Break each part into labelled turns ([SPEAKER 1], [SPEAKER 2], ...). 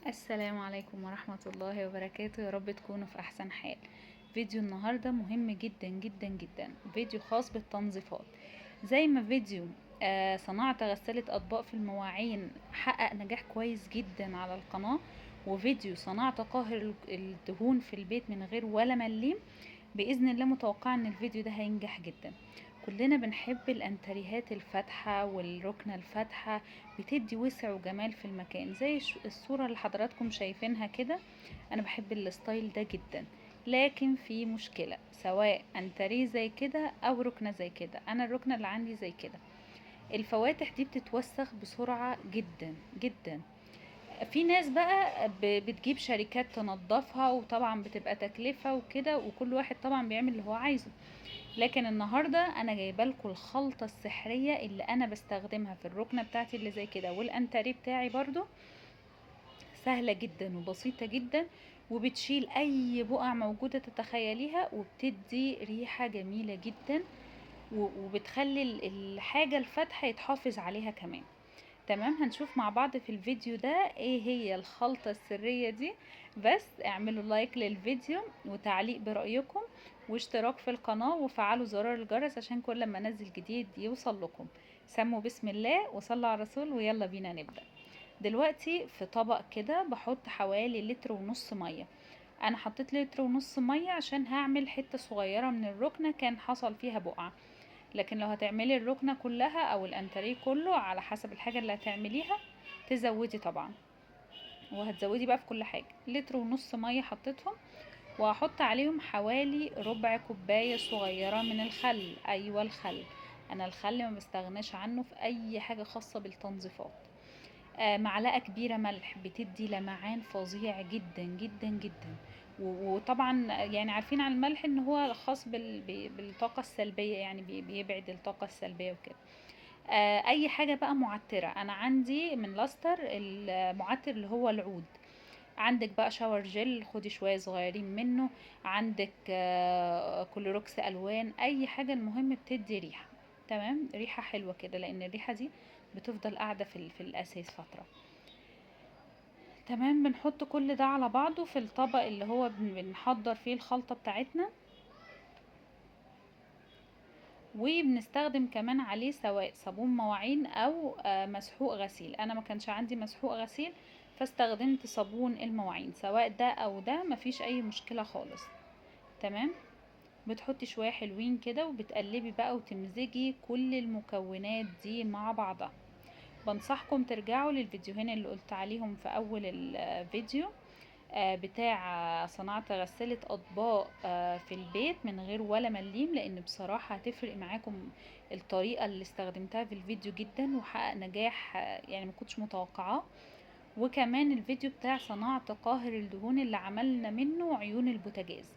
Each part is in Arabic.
[SPEAKER 1] السلام عليكم ورحمة الله وبركاته، يا رب تكونوا في أحسن حال. فيديو النهاردة مهم جدا جدا جدا، فيديو خاص بالتنظيفات. زي ما فيديو صناعة غسالة أطباق في المواعين حقق نجاح كويس جدا على القناة، وفيديو صناعة قاهر الدهون في البيت من غير ولا مليم. بإذن الله متوقع ان الفيديو ده هينجح جدا. كلنا بنحب الانتريهات الفاتحة والركنة الفاتحة، بتدي وسع وجمال في المكان زي الصورة اللي حضراتكم شايفينها كده. انا بحب الستايل ده جدا، لكن في مشكلة سواء انتريه زي كده او ركنة زي كده. انا الركنة اللي عندي زي كده، الفواتح دي بتتوسخ بسرعة جدا جدا. في ناس بقى بتجيب شركات تنظفها، وطبعا بتبقى تكلفة وكده، وكل واحد طبعا بيعمل اللي هو عايزه. لكن النهاردة انا جايبه لكم الخلطة السحرية اللي انا بستخدمها في الركنة بتاعتي اللي زي كده، والانتريه بتاعي برضو. سهلة جدا وبسيطة جدا، وبتشيل اي بقع موجودة تتخيليها، وبتدي ريحة جميلة جدا، وبتخلي الحاجة الفاتحة يتحافظ عليها كمان. تمام، هنشوف مع بعض في الفيديو ده ايه هي الخلطة السرية دي. بس اعملوا لايك للفيديو وتعليق برأيكم واشتراك في القناة وفعلوا زرار الجرس عشان كل ما انزل جديد يوصل لكم. سموا بسم الله وصلوا على الرسول ويلا بينا نبدأ. دلوقتي في طبق كده بحط حوالي لتر ونص مية. انا حطيت لتر ونص مية عشان هعمل حتة صغيرة من الركنة كان حصل فيها بقعة، لكن لو هتعملي الركنة كلها او الانتريه كله على حسب الحاجة اللي هتعمليها تزودي طبعا. وهتزودي بقى في كل حاجة لتر ونص مية حطيتهم، وهحط عليهم حوالي ربع كوباية صغيرة من الخل. ايوه الخل، انا الخل ما بستغناش عنه في اي حاجة خاصة بالتنظيفات. معلقة كبيرة ملح بتدي لمعان فظيع جدا جدا جدا. وطبعا يعني عارفين عن الملح ان هو خاص بالطاقة السلبية، يعني بيبعد الطاقة السلبية وكده. اي حاجة بقى معترة، انا عندي من لاستر المعتر اللي هو العود. عندك بقى شاور جل، خدي شوية صغيرين منه. عندك كلوروكس الوان، اي حاجة المهم بتدي ريحة. تمام، ريحة حلوة كده، لان الريحة دي بتفضل قاعدة في الاساس فترة. تمام، بنحط كل ده على بعضه في الطبق اللي هو بنحضر فيه الخلطة بتاعتنا، وبنستخدم كمان عليه سواء صابون مواعين او مسحوق غسيل. انا ما كانش عندي مسحوق غسيل فاستخدمت صابون المواعين، سواء ده او ده مفيش اي مشكلة خالص. تمام، بتحطي شوية حلوين كده وبتقلبي بقى وتمزجي كل المكونات دي مع بعضها. بنصحكم ترجعوا للفيديوهين اللي قلت عليهم في اول الفيديو، بتاع صناعة غسالة أطباق في البيت من غير ولا مليم، لأن بصراحة هتفرق معاكم الطريقة اللي استخدمتها في الفيديو جدا وحقق نجاح يعني ما كنتش متوقعاه. وكمان الفيديو بتاع صناعة قاهر الدهون اللي عملنا منه عيون البوتاجاز.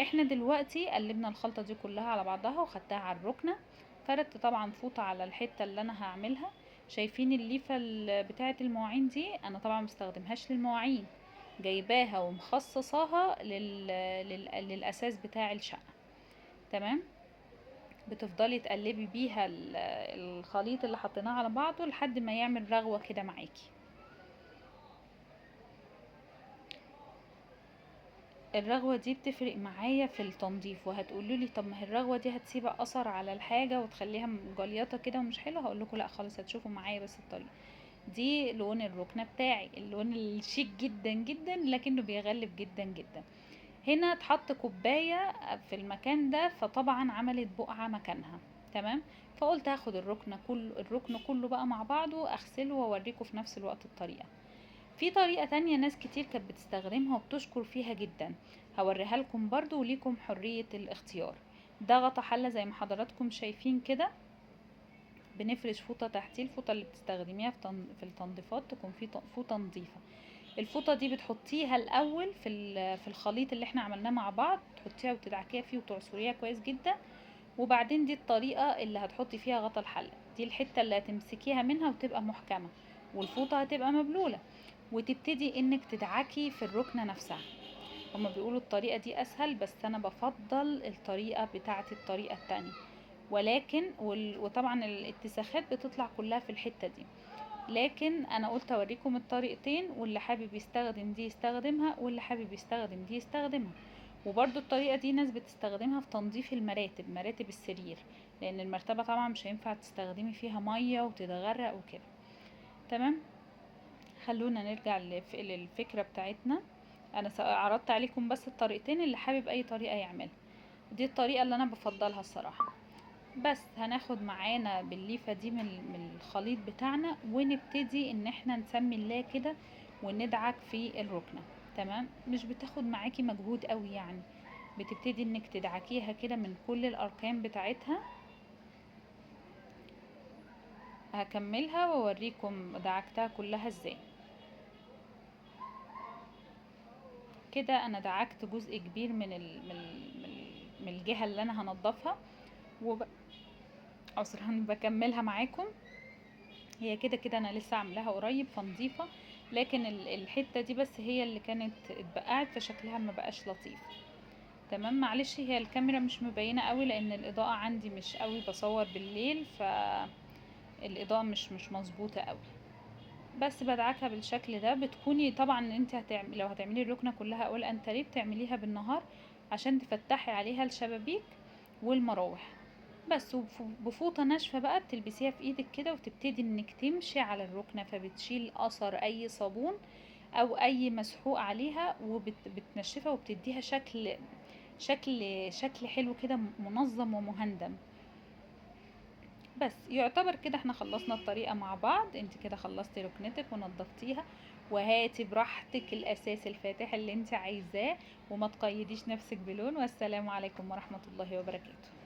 [SPEAKER 1] احنا دلوقتي قلبنا الخلطة دي كلها على بعضها وخدتها على الركنة. فردت طبعا فوطة على الحتة اللي انا هعملها. شايفين الليفة بتاعة المواعين دي؟ انا طبعا مستخدمهاش للمواعين، جايباها ومخصصاها للاساس بتاع الشقة. تمام، بتفضلي تقلبي بيها الخليط اللي حطيناه على بعضه لحد ما يعمل رغوة كده معاكي. الرغوة دي بتفرق معايا في التنظيف، وهتقولوا لي طب ما هي الرغوة دي هتسيب اثر على الحاجة وتخليها مجليطة كده ومش حلوة. هقول لكم لا خالص، هتشوفوا معايا بس الطريقة دي. لون الركنة بتاعي اللون الشيك جدا جدا، لكنه بيغلب جدا جدا. هنا اتحط كوباية في المكان ده، فطبعا عملت بقعة مكانها. تمام، فقلت هاخد الركن كله بقى مع بعضه اغسله واوريكم في نفس الوقت الطريقة. في طريقة تانية ناس كتير كانت بتستخدمها وبتشكر فيها جدا، هوريها لكم برضو وليكم حرية الاختيار. ده غطا حلة زي ما حضراتكم شايفين كده، بنفرش فوطة تحتيه. الفوطة اللي بتستخدميها في التنظيفات تكون فوطة نظيفة. الفوطة دي بتحطيها الأول في الخليط اللي احنا عملناه مع بعض، تحطيها وتدعكيها فيه وتعصريها كويس جدا. وبعدين دي الطريقة اللي هتحطي فيها غطا الحلة، دي الحتة اللي هتمسكيها منها وتبقى محكمة، والفوطة هتبقى مبلولة. وتبتدي انك تدعكي في الركنة نفسها. هما بيقولوا الطريقة دي اسهل، بس انا بفضل الطريقة بتاعت الطريقة التانية. ولكن وطبعا الاتساخات بتطلع كلها في الحتة دي. لكن انا قلت اوريكم الطريقتين، واللي حابب يستخدم دي يستخدمها، واللي حابب يستخدم دي يستخدمها. وبرضو الطريقة دي ناس بتستخدمها في تنظيف مراتب السرير، لان المرتبة طبعا مش هينفع تستخدمي فيها مية وتتغرق وكده. تمام. خلونا نرجع للفكرة بتاعتنا. انا عرضت عليكم بس الطريقتين، اللي حابب اي طريقة يعملها. دي الطريقة اللي انا بفضلها الصراحة. بس هناخد معانا بالليفة دي من الخليط بتاعنا، ونبتدي ان احنا نسمي الله كده وندعك في الركنة. تمام. مش بتاخد معاكي مجهود قوي يعني، بتبتدي انك تدعكيها كده من كل الاركان بتاعتها. هكملها واوريكم دعكتها كلها ازاي. كده انا دعكت جزء كبير من الجهة اللي انا هنضفها، عذرا بكملها معاكم. هي كده كده انا لسه عاملاها قريب فنضيفة، لكن الحتة دي بس هي اللي كانت اتبقعت، فشكلها ما بقاش لطيف. تمام. معلش هي الكاميرا مش مبينة قوي، لان الاضاءة عندي مش قوي، بصور بالليل فالاضاءة مش مظبوطة قوي. بس بدعكها بالشكل ده. بتكوني طبعا انت لو هتعملي الركنة كلها اول انتريه بتعمليها بالنهار عشان تفتحي عليها الشبابيك والمراوح بس. بفوطة ناشفة بقى بتلبسيها في ايدك كده، وتبتدي انك تمشي على الركنة، فبتشيل اثر اي صابون او اي مسحوق عليها، وبتنشفها وبتديها شكل حلو كده، منظم ومهندم. بس يعتبر كده احنا خلصنا الطريقة مع بعض. انت كده خلصتي ركنتك ونضفتيها، وهاتي براحتك الاساس الفاتح اللي انت عايزاه، وما تقيديش نفسك بلون. والسلام عليكم ورحمة الله وبركاته.